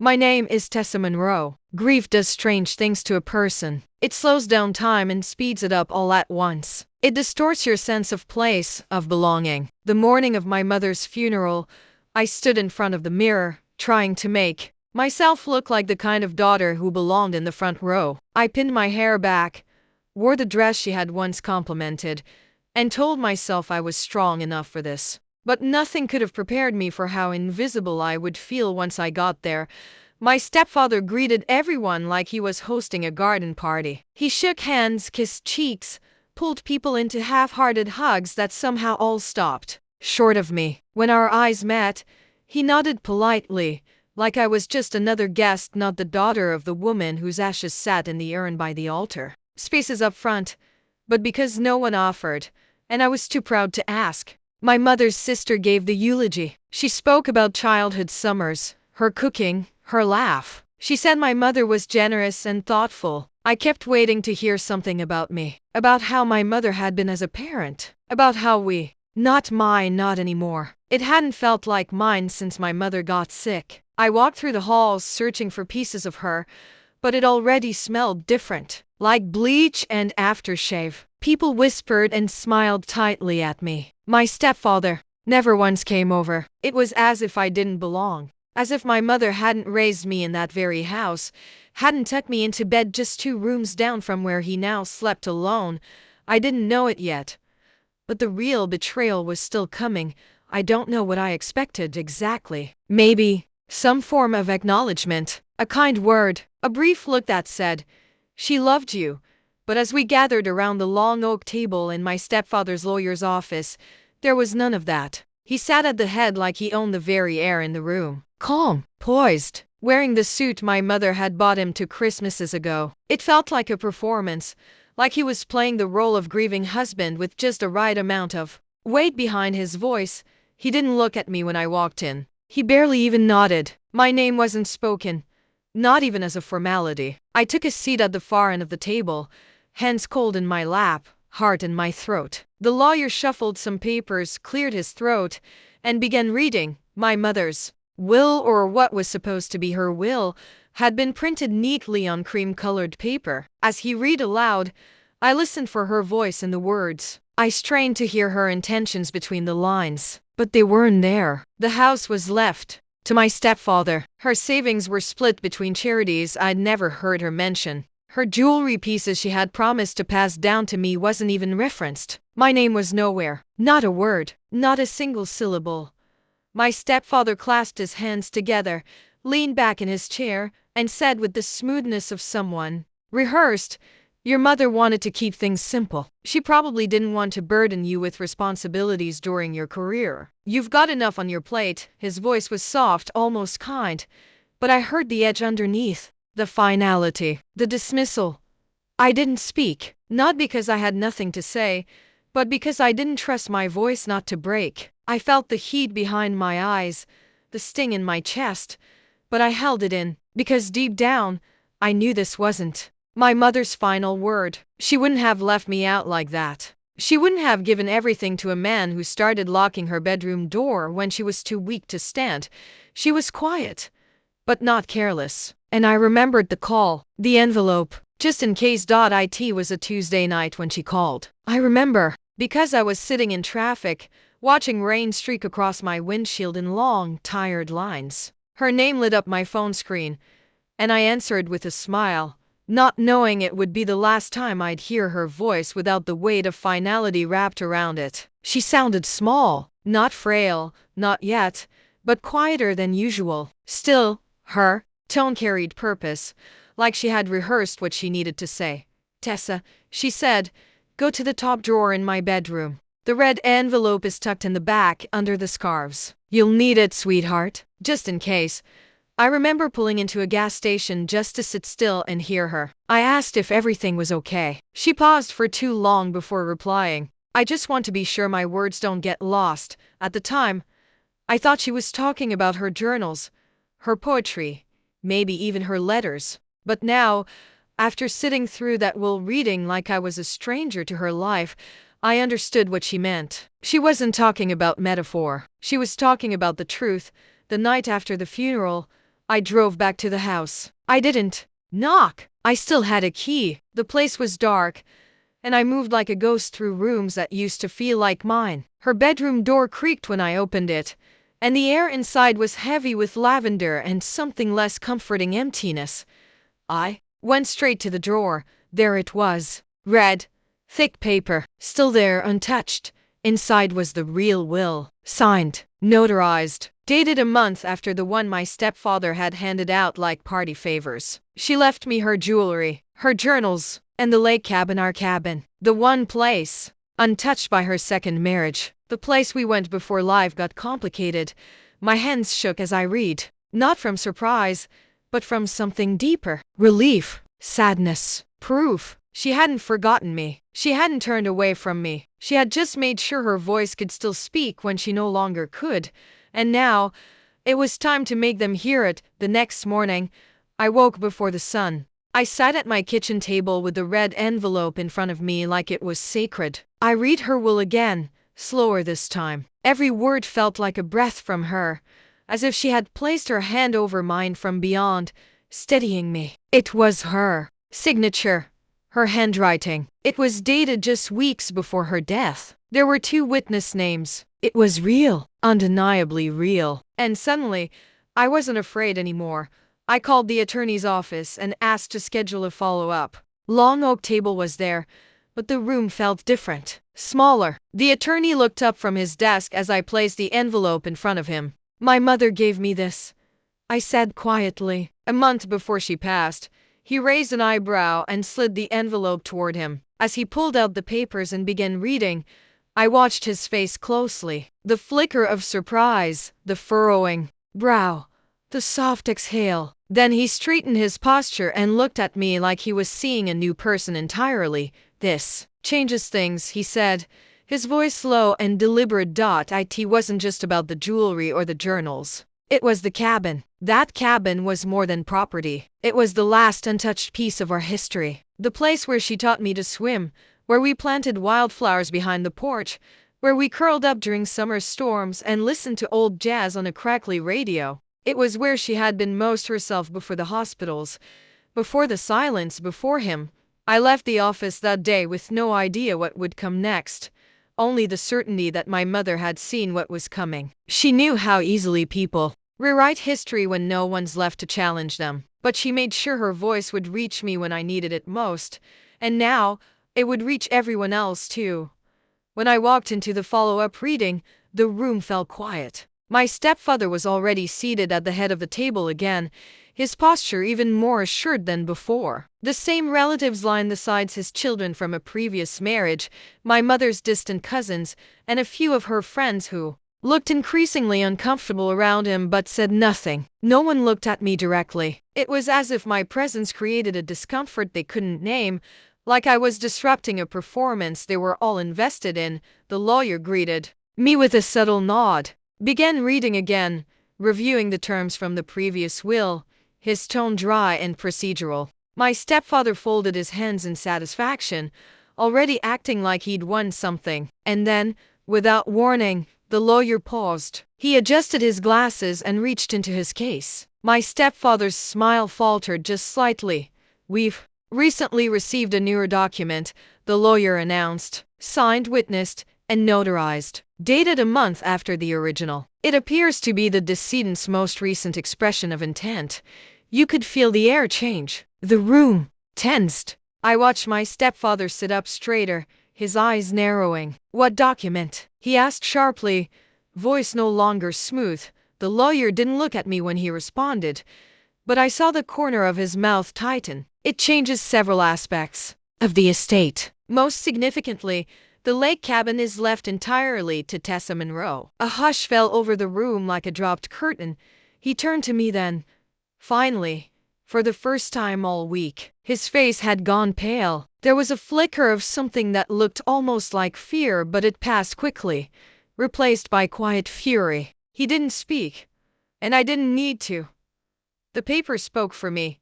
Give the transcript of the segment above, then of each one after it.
My name is Tessa Monroe. Grief does strange things to a person. It slows down time and speeds it up all at once. It distorts your sense of place, of belonging. The morning of my mother's funeral, I stood in front of the mirror, trying to make myself look like the kind of daughter who belonged in the front row. I pinned my hair back, wore the dress she had once complimented, and told myself I was strong enough for this. But nothing could have prepared me for how invisible I would feel once I got there. My stepfather greeted everyone like he was hosting a garden party. He shook hands, kissed cheeks, pulled people into half-hearted hugs that somehow all stopped short of me. When our eyes met, he nodded politely, like I was just another guest, not the daughter of the woman whose ashes sat in the urn by the altar. Spaces up front, but because no one offered, and I was too proud to ask. My mother's sister gave the eulogy. She spoke about childhood summers, her cooking, her laugh. She said my mother was generous and thoughtful. I kept waiting to hear something about me, about how my mother had been as a parent, about how not mine, not anymore. It hadn't felt like mine since my mother got sick. I walked through the halls searching for pieces of her, but it already smelled different, like bleach and aftershave. People whispered and smiled tightly at me. My stepfather never once came over. It was as if I didn't belong. As if my mother hadn't raised me in that very house, hadn't tucked me into bed just 2 rooms down from where he now slept alone. I didn't know it yet. But the real betrayal was still coming. I don't know what I expected exactly. Maybe some form of acknowledgement, a kind word, a brief look that said, "She loved you." But as we gathered around the long oak table in my stepfather's lawyer's office, there was none of that. He sat at the head like he owned the very air in the room. Calm, poised, wearing the suit my mother had bought him 2 Christmases ago. It felt like a performance, like he was playing the role of grieving husband with just the right amount of weight behind his voice. He didn't look at me when I walked in. He barely even nodded. My name wasn't spoken, not even as a formality. I took a seat at the far end of the table, hands cold in my lap, heart in my throat. The lawyer shuffled some papers, cleared his throat, and began reading. My mother's will, or what was supposed to be her will, had been printed neatly on cream-colored paper. As he read aloud, I listened for her voice in the words. I strained to hear her intentions between the lines, but they weren't there. The house was left to my stepfather. Her savings were split between charities I'd never heard her mention. Her jewelry pieces she had promised to pass down to me wasn't even referenced. My name was nowhere. Not a word. Not a single syllable. My stepfather clasped his hands together, leaned back in his chair, and said with the smoothness of someone rehearsed, "Your mother wanted to keep things simple. She probably didn't want to burden you with responsibilities during your career. You've got enough on your plate." His voice was soft, almost kind, but I heard the edge underneath. The finality, the dismissal. I didn't speak, not because I had nothing to say, but because I didn't trust my voice not to break. I felt the heat behind my eyes, the sting in my chest, but I held it in, because deep down, I knew this wasn't my mother's final word. She wouldn't have left me out like that. She wouldn't have given everything to a man who started locking her bedroom door when she was too weak to stand. She was quiet, but not careless. And I remembered the call, the envelope, just in case. It was a Tuesday night when she called. I remember, because I was sitting in traffic, watching rain streak across my windshield in long, tired lines. Her name lit up my phone screen, and I answered with a smile, not knowing it would be the last time I'd hear her voice without the weight of finality wrapped around it. She sounded small, not frail, not yet, but quieter than usual. Still, her tone carried purpose, like she had rehearsed what she needed to say. "Tessa," she said, "go to the top drawer in my bedroom. The red envelope is tucked in the back under the scarves. You'll need it, sweetheart, just in case." I remember pulling into a gas station just to sit still and hear her. I asked if everything was okay. She paused for too long before replying. "I just want to be sure my words don't get lost." At the time, I thought she was talking about her journals, her poetry, maybe even her letters. But now, after sitting through that will reading like I was a stranger to her life, I understood what she meant. She wasn't talking about metaphor. She was talking about the truth. The night after the funeral, I drove back to the house. I didn't knock. I still had a key. The place was dark, and I moved like a ghost through rooms that used to feel like mine. Her bedroom door creaked when I opened it, and the air inside was heavy with lavender and something less comforting emptiness. I went straight to the drawer. There it was. Red, thick paper, still there, untouched. Inside was the real will, signed, notarized, dated a month after the one my stepfather had handed out like party favors. She left me her jewelry, her journals, and the lake cabin, our cabin. The one place, untouched by her second marriage. The place we went before life got complicated. My hands shook as I read, not from surprise, but from something deeper. Relief, sadness, proof. She hadn't forgotten me. She hadn't turned away from me. She had just made sure her voice could still speak when she no longer could. And now, it was time to make them hear it. The next morning, I woke before the sun. I sat at my kitchen table with the red envelope in front of me like it was sacred. I read her will again, slower this time. Every word felt like a breath from her, as if she had placed her hand over mine from beyond, steadying me. It was her signature. Her handwriting. It was dated just weeks before her death. There were 2 witness names. It was real, undeniably real. And suddenly, I wasn't afraid anymore. I called the attorney's office and asked to schedule a follow-up. Long oak table was there, but the room felt different, smaller. The attorney looked up from his desk as I placed the envelope in front of him. My mother gave me this, I said quietly. A month before she passed. He raised an eyebrow and slid the envelope toward him. As he pulled out the papers and began reading, I watched his face closely. The flicker of surprise, the furrowing brow, the soft exhale. Then he straightened his posture and looked at me like he was seeing a new person entirely. This changes things, he said, his voice low and deliberate. It wasn't just about the jewelry or the journals. It was the cabin. That cabin was more than property. It was the last untouched piece of our history. The place where she taught me to swim, where we planted wildflowers behind the porch, where we curled up during summer storms and listened to old jazz on a crackly radio. It was where she had been most herself before the hospitals, before the silence, before him. I left the office that day with no idea what would come next, only the certainty that my mother had seen what was coming. She knew how easily people rewrite history when no one's left to challenge them. But she made sure her voice would reach me when I needed it most. And now, it would reach everyone else too. When I walked into the follow-up reading, the room fell quiet. My stepfather was already seated at the head of the table again, his posture even more assured than before. The same relatives lined the sides, his children from a previous marriage, my mother's distant cousins, and a few of her friends who looked increasingly uncomfortable around him but said nothing. No one looked at me directly. It was as if my presence created a discomfort they couldn't name, like I was disrupting a performance they were all invested in. The lawyer greeted me with a subtle nod, began reading again, reviewing the terms from the previous will, his tone dry and procedural. My stepfather folded his hands in satisfaction, already acting like he'd won something. And then, without warning, the lawyer paused. He adjusted his glasses and reached into his case. My stepfather's smile faltered just slightly. We've recently received a newer document, the lawyer announced, signed, witnessed, and notarized, dated a month after the original. It appears to be the decedent's most recent expression of intent. You could feel the air change. The room tensed. I watched my stepfather sit up straighter, his eyes narrowing. What document? He asked sharply, voice no longer smooth. The lawyer didn't look at me when he responded, but I saw the corner of his mouth tighten. It changes several aspects of the estate. Most significantly, the lake cabin is left entirely to Tessa Monroe. A hush fell over the room like a dropped curtain. He turned to me then. Finally, for the first time all week, his face had gone pale. There was a flicker of something that looked almost like fear, but it passed quickly, replaced by quiet fury. He didn't speak, and I didn't need to. The paper spoke for me.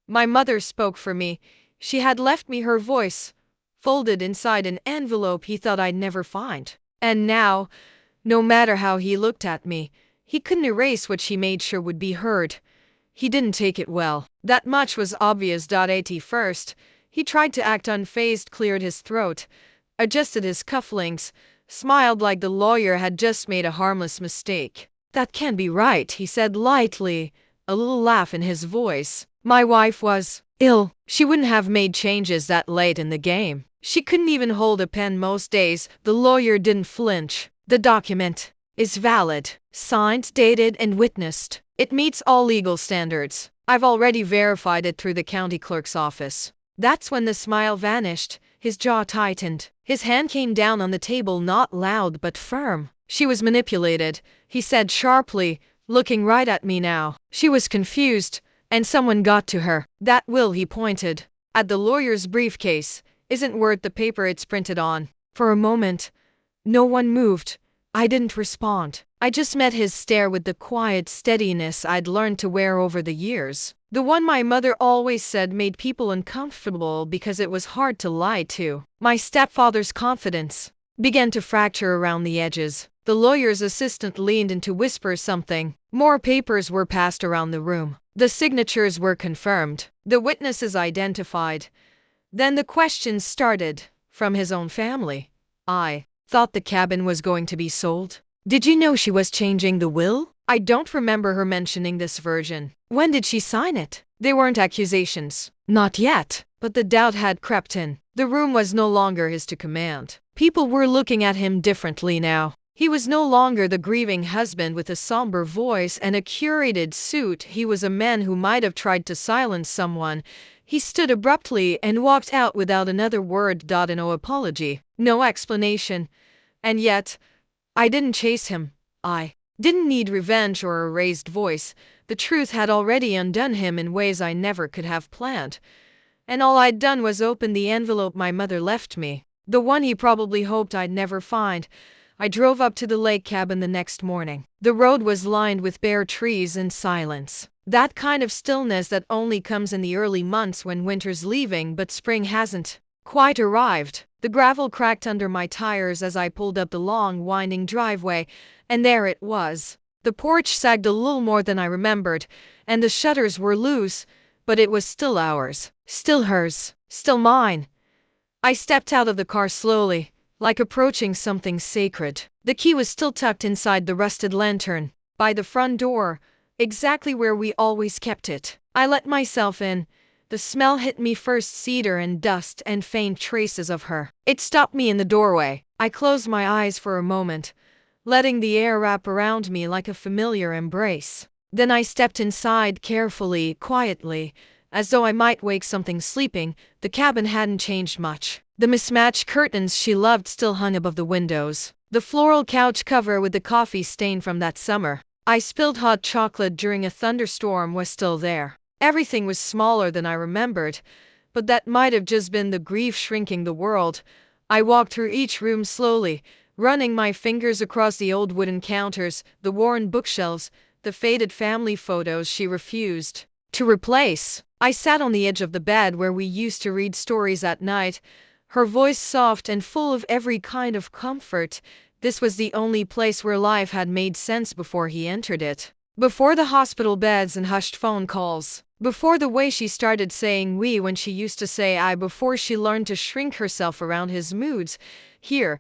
My mother spoke for me. She had left me her voice, folded inside an envelope he thought I'd never find. And now, no matter how he looked at me, he couldn't erase what she made sure would be heard. he didn't take it well. That much was obvious. At first, he tried to act unfazed, cleared his throat, adjusted his cufflinks, smiled like the lawyer had just made a harmless mistake. "That can't be right," he said lightly, a little laugh in his voice. "My wife was ill. She wouldn't have made changes that late in the game. She couldn't even hold a pen most days." The lawyer didn't flinch. "The document is valid, signed, dated, and witnessed. It meets all legal standards. I've already verified it through the county clerk's office." That's when the smile vanished. His jaw tightened. His hand came down on the table, not loud but firm. "She was manipulated," he said sharply, looking right at me now. "She was confused, and someone got to her. That will," he pointed at the lawyer's briefcase, "isn't worth the paper it's printed on." For a moment, no one moved. I didn't respond. I just met his stare with the quiet steadiness I'd learned to wear over the years. The one my mother always said made people uncomfortable because it was hard to lie to. My stepfather's confidence began to fracture around the edges. The lawyer's assistant leaned in to whisper something. More papers were passed around the room. The signatures were confirmed. The witnesses identified. Then the questions started, from his own family. "I thought the cabin was going to be sold. Did you know she was changing the will?" I don't remember her mentioning this version. "When did she sign it?" They weren't accusations. Not yet. But the doubt had crept in. The room was no longer his to command. People were looking at him differently now. He was no longer the grieving husband with a somber voice and a curated suit. He was a man who might have tried to silence someone. He stood abruptly and walked out without another word. No apology, no explanation. And yet, I didn't chase him. I didn't need revenge or a raised voice. The truth had already undone him in ways I never could have planned. And all I'd done was open the envelope my mother left me, the one he probably hoped I'd never find. I drove up to the lake cabin the next morning. The road was lined with bare trees and silence. That kind of stillness that only comes in the early months when winter's leaving but spring hasn't quite arrived. The gravel cracked under my tires as I pulled up the long, winding driveway, and there it was. The porch sagged a little more than I remembered, and the shutters were loose, but it was still ours, still hers, still mine. I stepped out of the car slowly, like approaching something sacred. The key was still tucked inside the rusted lantern, by the front door, exactly where we always kept it. I let myself in. The smell hit me first, cedar and dust and faint traces of her. It stopped me in the doorway. I closed my eyes for a moment, letting the air wrap around me like a familiar embrace. Then I stepped inside carefully, quietly, as though I might wake something sleeping. The cabin hadn't changed much. The mismatched curtains she loved still hung above the windows. The floral couch cover with the coffee stain from that summer I spilled hot chocolate during a thunderstorm was still there. Everything was smaller than I remembered, but that might have just been the grief shrinking the world. I walked through each room slowly, running my fingers across the old wooden counters, the worn bookshelves, the faded family photos she refused to replace. I sat on the edge of the bed where we used to read stories at night, her voice soft and full of every kind of comfort. This was the only place where life had made sense before he entered it. Before the hospital beds and hushed phone calls. Before the way she started saying we when she used to say I. Before she learned to shrink herself around his moods. Here,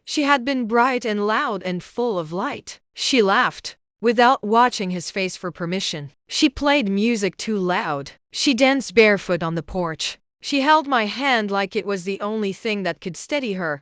she had been bright and loud and full of light. She laughed, without watching his face for permission. She played music too loud. She danced barefoot on the porch. She held my hand like it was the only thing that could steady her.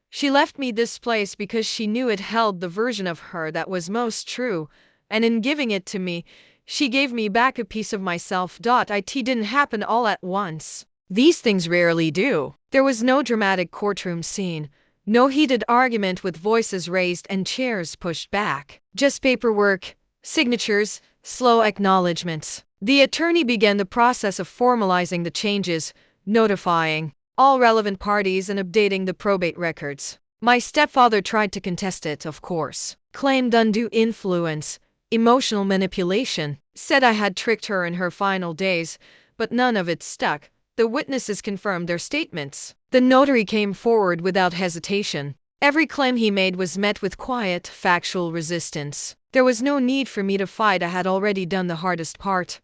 She left me this place because she knew it held the version of her that was most true, and in giving it to me, she gave me back a piece of myself. It didn't happen all at once. These things rarely do. There was no dramatic courtroom scene, no heated argument with voices raised and chairs pushed back. Just paperwork, signatures, slow acknowledgments. The attorney began the process of formalizing the changes, notifying all relevant parties and updating the probate records. My stepfather tried to contest it, of course, claimed undue influence, emotional manipulation, said I had tricked her in her final days, but none of it stuck. The witnesses confirmed their statements. The notary came forward without hesitation. Every claim he made was met with quiet, factual resistance. There was no need for me to fight. I had already done the hardest part.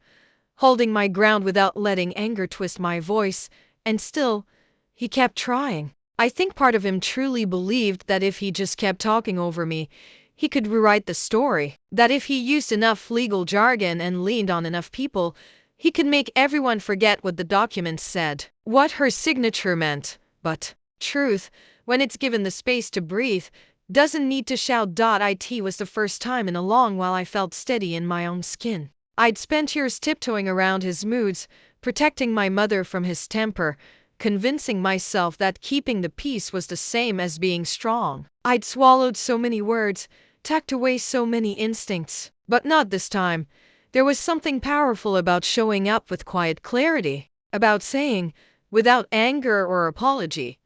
holding my ground without letting anger twist my voice, and still, he kept trying. I think part of him truly believed that if he just kept talking over me, he could rewrite the story. That if he used enough legal jargon and leaned on enough people, he could make everyone forget what the documents said, what her signature meant. But truth, when it's given the space to breathe, doesn't need to shout. It was the first time in a long while I felt steady in my own skin. I'd spent years tiptoeing around his moods, protecting my mother from his temper, convincing myself that keeping the peace was the same as being strong. I'd swallowed so many words, tucked away so many instincts, but not this time. There was something powerful about showing up with quiet clarity, about saying, without anger or apology,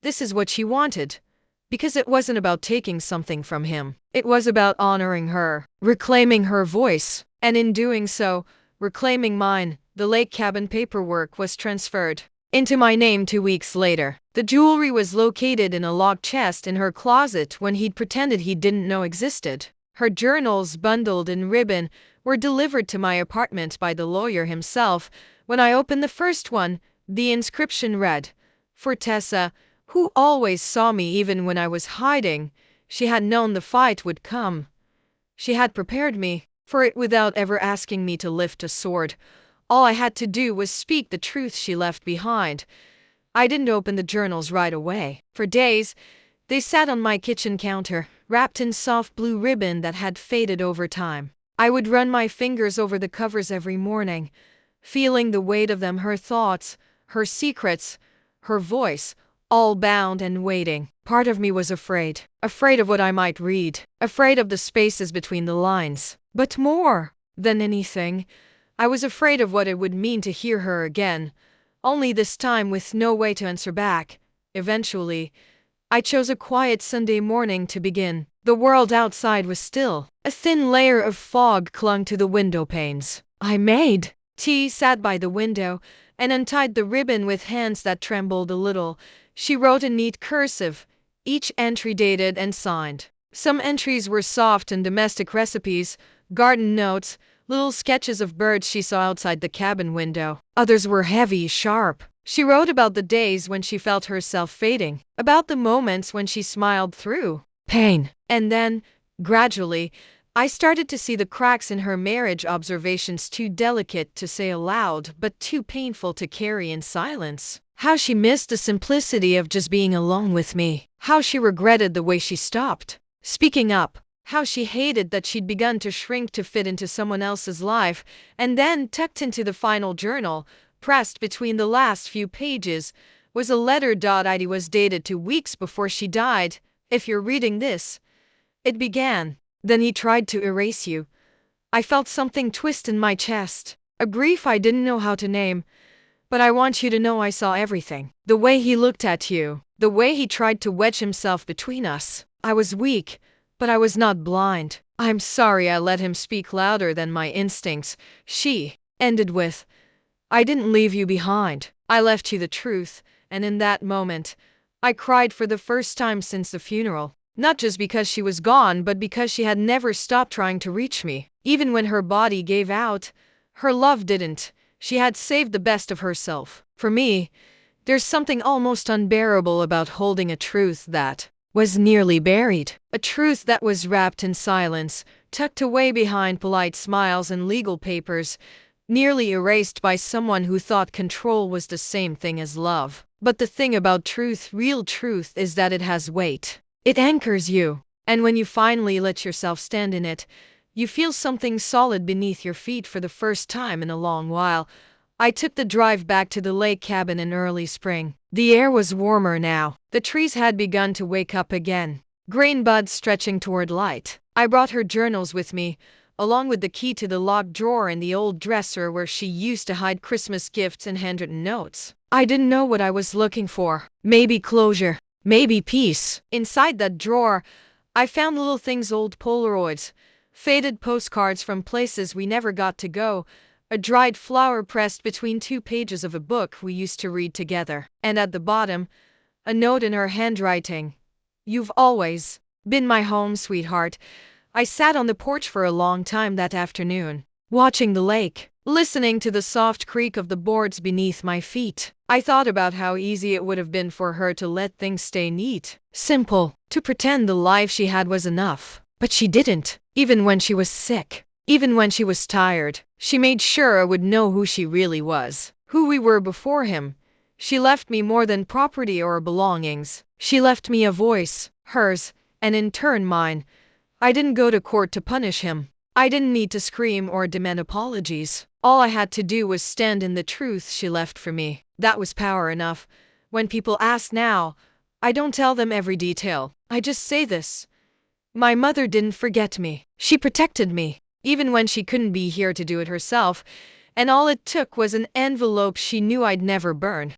this is what she wanted. Because it wasn't about taking something from him. It was about honoring her, reclaiming her voice, and in doing so, reclaiming mine. The lake cabin paperwork was transferred into my name 2 weeks later. The jewelry was located in a locked chest in her closet when he'd pretended he didn't know existed. Her journals, bundled in ribbon, were delivered to my apartment by the lawyer himself. When I opened the first one, the inscription read, "For Tessa, who always saw me even when I was hiding. She had known the fight would come. She had prepared me for it without ever asking me to lift a sword. All I had to do was speak the truth she left behind." I didn't open the journals right away. For days, they sat on my kitchen counter, wrapped in soft blue ribbon that had faded over time. I would run my fingers over the covers every morning, feeling the weight of them, her thoughts, her secrets, her voice, all bound and waiting. Part of me was afraid of what I might read, afraid of the spaces between the lines. But more than anything, I was afraid of what it would mean to hear her again, only this time with no way to answer back. Eventually, I chose a quiet Sunday morning to begin. The world outside was still. A thin layer of fog clung to the window panes. I made tea, sat by the window, and untied the ribbon with hands that trembled a little. She wrote in neat cursive, each entry dated and signed. Some entries were soft and domestic recipes, garden notes, little sketches of birds she saw outside the cabin window. Others were heavy, sharp. She wrote about the days when she felt herself fading, about the moments when she smiled through pain. And then, gradually, I started to see the cracks in her marriage, observations too delicate to say aloud, but too painful to carry in silence. How she missed the simplicity of just being alone with me. How she regretted the way she stopped speaking up. How she hated that she'd begun to shrink to fit into someone else's life. And then, tucked into the final journal, pressed between the last few pages, was a letter. It was dated 2 weeks before she died. "If you're reading this," it began. "Then he tried to erase you." I felt something twist in my chest, a grief I didn't know how to name. "But I want you to know I saw everything. The way he looked at you, the way he tried to wedge himself between us. I was weak, but I was not blind. I'm sorry I let him speak louder than my instincts." She ended with, "I didn't leave you behind. I left you the truth." And in that moment, I cried for the first time since the funeral. Not just because she was gone, but because she had never stopped trying to reach me. Even when her body gave out, her love didn't. She had saved the best of herself. For me, there's something almost unbearable about holding a truth that was nearly buried. A truth that was wrapped in silence, tucked away behind polite smiles and legal papers, nearly erased by someone who thought control was the same thing as love. But the thing about truth, real truth, is that it has weight. It anchors you. And when you finally let yourself stand in it, you feel something solid beneath your feet for the first time in a long while. I took the drive back to the lake cabin in early spring. The air was warmer now. The trees had begun to wake up again, green buds stretching toward light. I brought her journals with me, along with the key to the locked drawer in the old dresser where she used to hide Christmas gifts and handwritten notes. I didn't know what I was looking for. Maybe closure, maybe peace. Inside that drawer, I found little things, old Polaroids, faded postcards from places we never got to go, a dried flower pressed between 2 pages of a book we used to read together. And at the bottom, a note in her handwriting. "You've always been my home, sweetheart." I sat on the porch for a long time that afternoon, watching the lake, listening to the soft creak of the boards beneath my feet. I thought about how easy it would have been for her to let things stay neat, simple, to pretend the life she had was enough. But she didn't. Even when she was sick, even when she was tired, she made sure I would know who she really was, who we were before him. She left me more than property or belongings. She left me a voice, hers, and in turn mine. I didn't go to court to punish him. I didn't need to scream or demand apologies. All I had to do was stand in the truth she left for me. That was power enough. When people ask now, I don't tell them every detail. I just say this. My mother didn't forget me. She protected me, even when she couldn't be here to do it herself, and all it took was an envelope she knew I'd never burn.